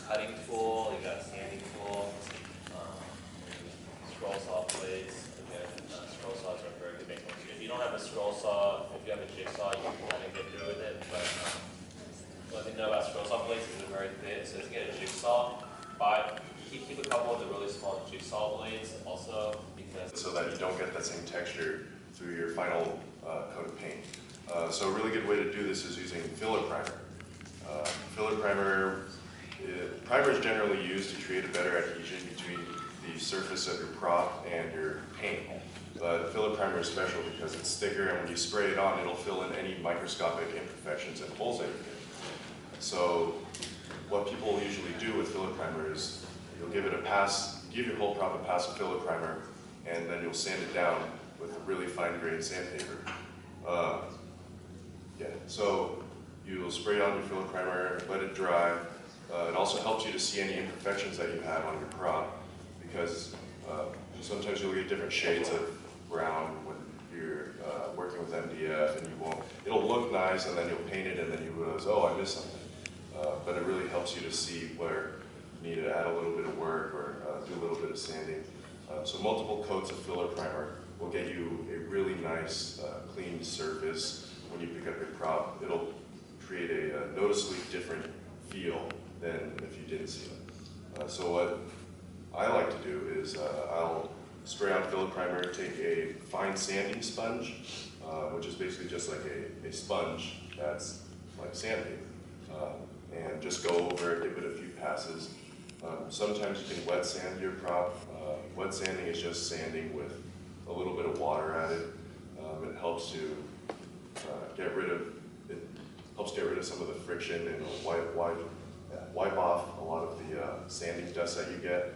cutting tool, you got a sanding tool, scroll saw blades. Again, scroll saws are very good making. If you don't have a scroll saw, if you have a jigsaw, you can kind of get through with it. But one thing to know about scroll saw blades is they're very thin. So to get a jigsaw, keep a couple of the really small jigsaw blades also, because so that you don't get that same texture through your final coat of paint. So a really good way to do this is using filler primer. Primer is generally used to create a better adhesion between the surface of your prop and your paint. But filler primer is special because it's thicker, and when you spray it on, it'll fill in any microscopic imperfections and holes that you get. So what people usually do with filler primer is you'll give it a pass, give your whole prop a pass of filler primer, and then you'll sand it down with a really fine-grained sandpaper. So you'll spray on your filler primer, let it dry. It also helps you to see any imperfections that you have on your prop, because sometimes you'll get different shades of brown when you're working with MDF, and it'll look nice, and then you'll paint it, and then you realize, oh, I missed something. But it really helps you to see where you need to add a little bit of work or do a little bit of sanding. So multiple coats of filler primer will get you a really nice, clean surface. When you pick up your prop, it'll create a noticeably different feel than if you didn't see it. So what I like to do is I'll spray on filler primer, take a fine sanding sponge, which is basically just like a sponge that's like sandpaper, and just go over it, give it a few passes. Sometimes you can wet sand your prop. Wet sanding is just sanding with a little bit of water added. It helps to get rid of some of the friction and wipe off a lot of the sanding dust that you get.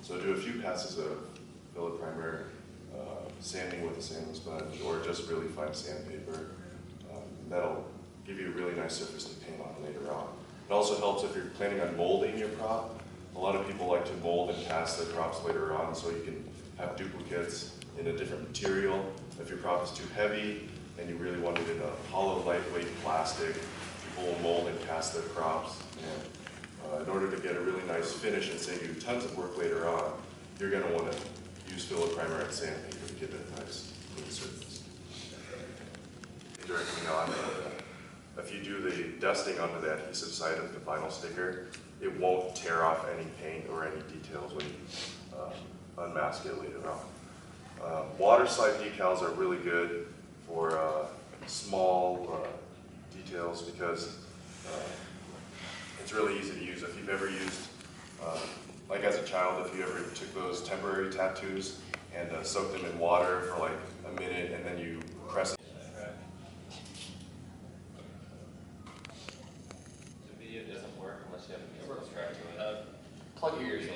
So do a few passes of filler primer, sanding with a sanding sponge, or just really fine sandpaper. That'll give you a really nice surface to paint on later on. It also helps if you're planning on molding your prop. A lot of people like to mold and cast their props later on, so you can have duplicates in a different material. If your prop is too heavy and you really want it in a hollow, lightweight plastic, people will mold and cast their props. And in order to get a really nice finish and save you tons of work later on, you're going to want to use filler primer and sandpaper to give it a nice clean surface. Directly on, if you do the dusting onto the adhesive side of the vinyl sticker, it won't tear off any paint or any details when you unmask it later on. Water slide decals are really good for small details because it's really easy to use. If you've ever used, like as a child, if you ever took those temporary tattoos and soaked them in water for like a minute and then you press it. The video doesn't work unless you have a musical track to it. Plug your ears in.